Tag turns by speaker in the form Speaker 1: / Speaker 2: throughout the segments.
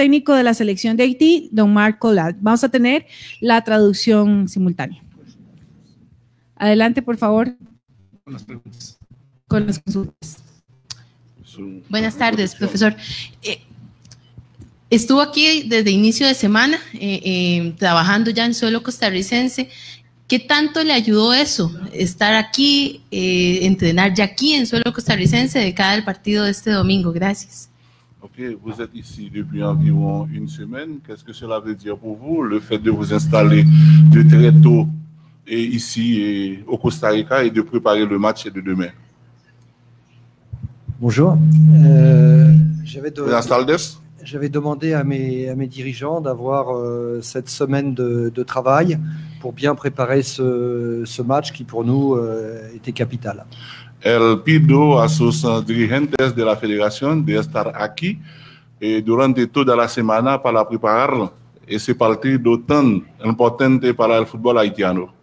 Speaker 1: técnico de la selección de Haití, don Marc Collard. Vamos a tener la traducción simultánea. Adelante, por favor.
Speaker 2: Con las preguntas.
Speaker 1: Con las consultas.
Speaker 3: Buenas tardes, profesor. Estuvo aquí desde inicio de semana, trabajando ya en suelo costarricense. ¿Qué tanto le ayudó eso, estar aquí, entrenar ya aquí en suelo costarricense de cara al partido de este domingo? Gracias.
Speaker 4: Ok, vous êtes ici depuis environ une semaine. Qu'est-ce que cela veut dire pour vous, le fait de vous installer de très tôt et ici au Costa Rica et de préparer le match de demain?
Speaker 5: Bonjour.
Speaker 4: Buenas tardes.
Speaker 5: J'avais demandé à mes dirigeants d'avoir cette semaine de travail pour bien préparer ce match qui pour nous était capital.
Speaker 4: El pido a sus dirigentes de la federación de estar aquí durante toda la semana para preparar ese partido tan importante para el fútbol haitiano.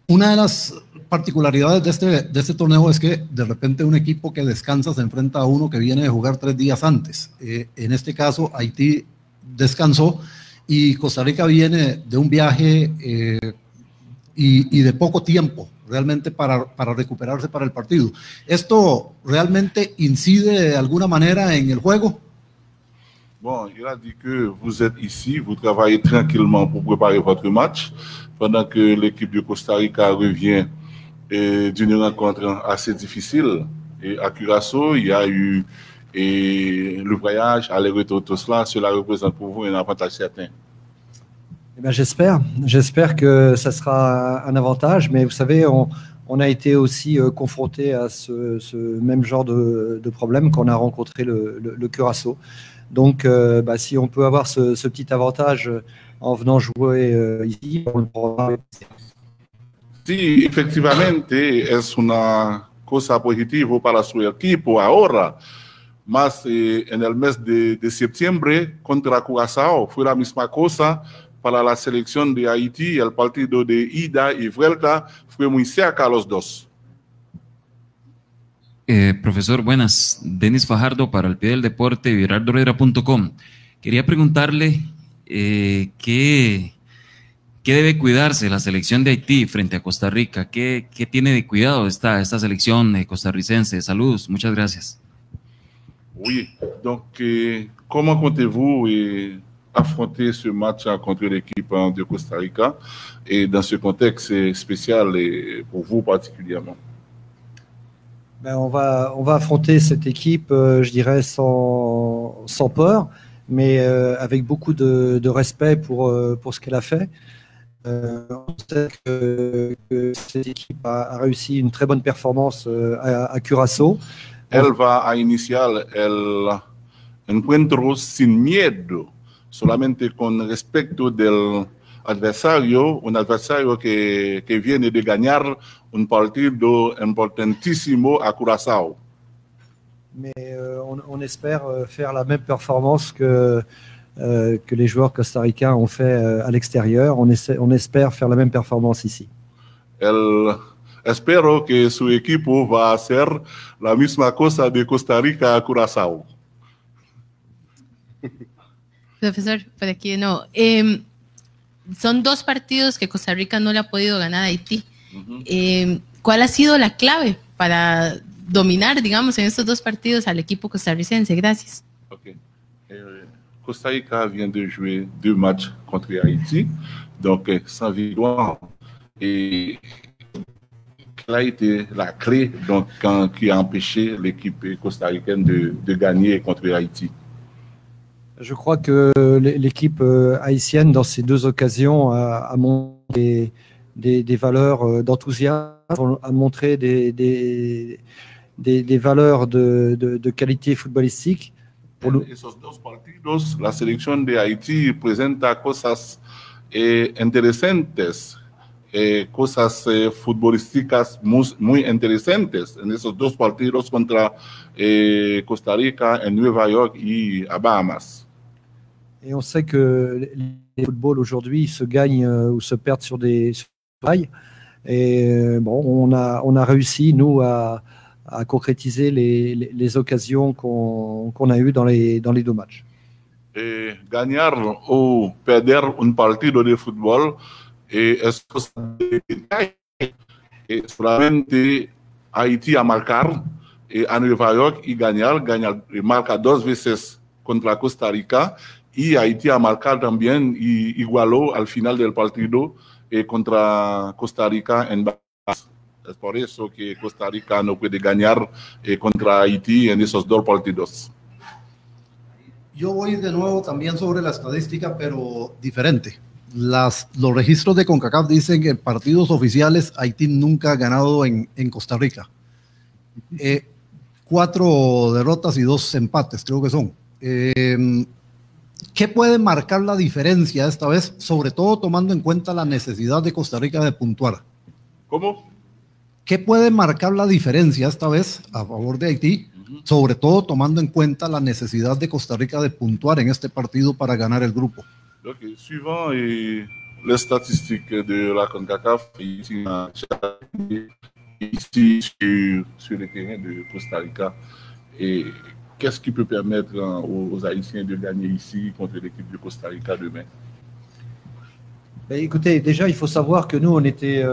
Speaker 2: Una de las particularidades de este torneo es que de repente un equipo que descansa se enfrenta a uno que viene de jugar 3 días antes. En este caso, Haití descansó y Costa Rica viene de un viaje y de poco tiempo realmente para recuperarse para el partido. ¿Esto realmente incide de alguna manera en el juego?
Speaker 4: Bon, il a dit que vous êtes ici, vous travaillez tranquillement pour préparer votre match, pendant que l'équipe de Costa Rica revient d'une rencontre assez difficile. Et à Curaçao, il y a eu le voyage, aller-retour, tout cela représente pour vous un avantage certain.
Speaker 5: Eh bien, j'espère que ça sera un avantage, mais vous savez, on a été aussi confronté à ce même genre de problème qu'on a rencontré le Curaçao. Donc, si on peut avoir ce petit avantage en venant jouer ici, on le prendra.
Speaker 4: Sí, efectivamente es una cosa positiva para su equipo ahora, más en el mes de septiembre contra Curaçao fue la misma cosa para la selección de Haití. El partido de ida y vuelta fue muy cerca a los dos.
Speaker 6: Profesor, buenas. Denis Fajardo para El Pie del Deporte y gerardoherrera.com. Quería preguntarle qué debe cuidarse la selección de Haití frente a Costa Rica. ¿Qué tiene de cuidado esta selección costarricense? Saludos, muchas gracias.
Speaker 4: Oui, donc comment comptez-vous affronter ce match contre l'équipe de Costa Rica et dans ce contexte spécial pour vous particulièrement?
Speaker 5: On va affronter cette équipe, je dirais, sans peur, mais avec beaucoup de respect pour ce qu'elle a fait. On sait que cette équipe a réussi une très bonne performance à Curaçao.
Speaker 4: Elle va a iniciar el encuentro sin miedo, solamente con respecto del adversario, un adversario que viene de ganar un partido importantísimo a Curaçao.
Speaker 5: Mais on espère faire la même performance que les joueurs costaricains ont fait à l'extérieur. On espère faire la même performance ici.
Speaker 4: Espero que su equipo va a hacer la misma cosa de Costa Rica a Curaçao.
Speaker 3: Profesor, por aquí no. Son 2 partidos que Costa Rica no le ha podido ganar a Haití. ¿Cuál ha sido la clave para dominar, digamos, en estos 2 partidos al equipo costarricense? Gracias.
Speaker 4: Okay. Costa Rica vient de jouer 2 matchs contre Haïti, donc sans victoire. Et quelle a été la clé donc, qui a empêché l'équipe costaricaine de gagner contre Haïti?
Speaker 5: Je crois que l'équipe haïtienne, dans ces 2 occasions, a montré des valeurs d'enthousiasme, a montré des valeurs de qualité footballistique.
Speaker 4: En esos 2 partidos, la selección de Haití presenta cosas interesantes, cosas futbolísticas muy interesantes en esos 2 partidos contra Costa Rica, en Nueva York y a Bahamas.
Speaker 5: Et on sait que les footballs aujourd'hui se gagnent ou se perdent sur des rails. Et bon, on a réussi, nous, à à concrétiser les occasions qu'on a eues dans les deux matchs.
Speaker 4: Ganar ou perder un partido de fútbol es cosa de detalle. Solamente Haití a marcar a Nueva York y ganar, marca 2 veces contra Costa Rica y Haití a marcar también y igualó al final del partido contra Costa Rica en base. Es por eso que Costa Rica no puede ganar contra Haití en esos 2 partidos.
Speaker 2: Yo voy de nuevo también sobre la estadística, pero diferente. Los registros de CONCACAF dicen que en partidos oficiales Haití nunca ha ganado en Costa Rica. 4 derrotas y 2 empates, creo que son. ¿Qué puede marcar la diferencia esta vez, sobre todo tomando en cuenta la necesidad de Costa Rica de puntuar?
Speaker 4: ¿Cómo?
Speaker 2: ¿Qué puede marcar la diferencia esta vez a favor de Haití, sobre todo tomando en cuenta la necesidad de Costa Rica de puntuar en este partido para ganar el grupo?
Speaker 4: Okay. Suivant les statistiques de la CONCACAF ici sur le terrain de Costa Rica, qu'est-ce qui peut permettre aux Haïtiens de gagner ici contre l'équipe de Costa Rica demain?
Speaker 5: Écoutez, déjà, il faut savoir que nous, on était,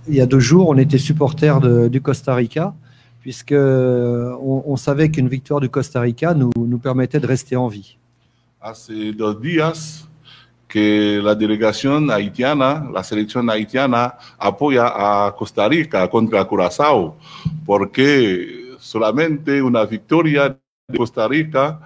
Speaker 5: il y a 2 jours, on était supporters du Costa Rica, puisqu'on savait qu'une victoire du Costa Rica nous permettait de rester en vie.
Speaker 4: Hace 2 días que la delegación haitiana, la selección haitiana apoya a Costa Rica contra Curazao, porque solamente una victoria de Costa Rica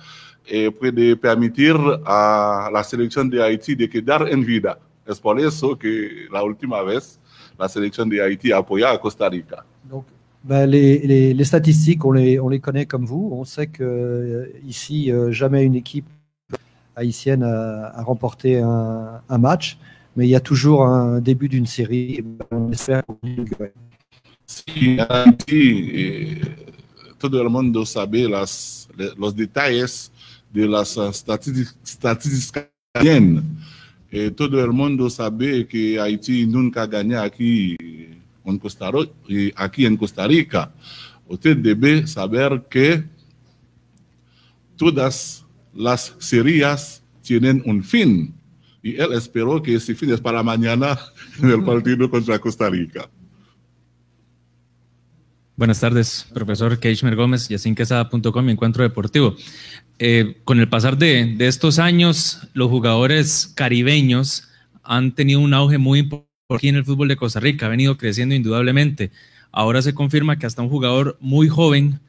Speaker 4: puede permitir a la selección de Haití de quedar en vida. Es por eso que la última vez la selección de Haití apoya a Costa Rica.
Speaker 5: Donc, les statistiques, on les connaît comme vous. On sait que ici, jamais une équipe haïtienne a remporté un match, mais il y a toujours un début d'une série. On espère que
Speaker 4: sí, en Haití, todo el mundo sabe los detalles de las estadísticas. Todo el mundo sabe que Haití nunca gana aquí en Costa Rica. Usted debe saber que todas las series tienen un fin y él esperó que ese fin es para mañana en el partido contra Costa Rica.
Speaker 7: Buenas tardes, profesor Keishmer Gómez, yacinquesada.com, mi encuentro deportivo. Con el pasar de estos años, los jugadores caribeños han tenido un auge muy importante aquí en el fútbol de Costa Rica, ha venido creciendo indudablemente. Ahora se confirma que hasta un jugador muy joven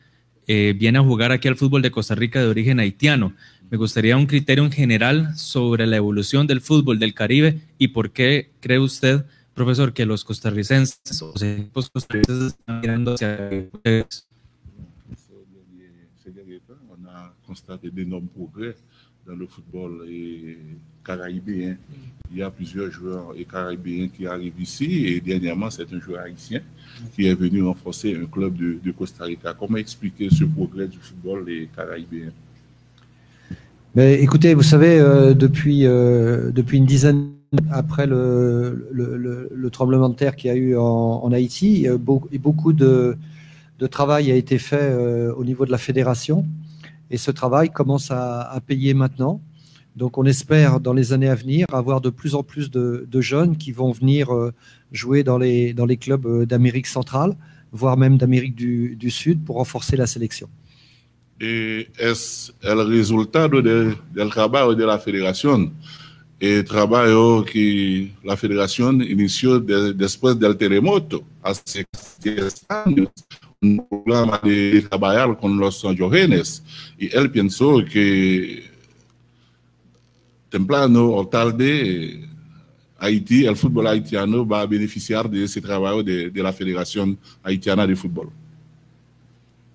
Speaker 7: viene a jugar aquí al fútbol de Costa Rica de origen haitiano. Me gustaría un criterio en general sobre la evolución del fútbol del Caribe y por qué cree usted, profesor, que los costarricenses o los equipos costarricenses están mirando hacia ustedes.
Speaker 4: On a constaté d'énormes progrès dans le football caribéen. Il y a plusieurs joueurs caribéens qui arrivent ici et dernièrement, c'est un joueur haïtien qui est venu renforcer un club de Costa Rica. Comment expliquer ce progrès du football caribéen?
Speaker 5: Mais écoutez, vous savez, depuis une dizaine après le tremblement de terre qu'il y a eu en Haïti, beaucoup de travail a été fait au niveau de la fédération et ce travail commence à payer maintenant. Donc on espère dans les années à venir avoir de plus en plus de jeunes qui vont venir jouer dans les clubs d'Amérique centrale, voire même d'Amérique du Sud pour renforcer la sélection.
Speaker 4: Es el resultado del trabajo de la federación, el trabajo que la federación inició después del terremoto, hace 10 años, un programa de trabajar con los jóvenes, y él pensó que temprano o tarde Haití, el fútbol haitiano va a beneficiar de ese trabajo de la Federación Haitiana de Fútbol.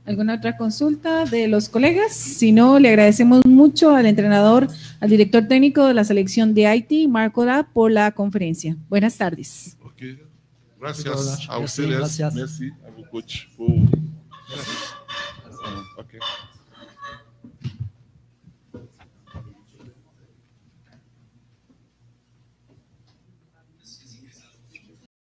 Speaker 1: ¿Alguna otra consulta de los colegas? Si no, le agradecemos mucho al entrenador, al director técnico de la selección de Haití, Marco Lat, por la conferencia. Buenas tardes.
Speaker 4: Okay. Gracias a ustedes.
Speaker 5: Gracias.
Speaker 4: Merci a vous, coach. Okay.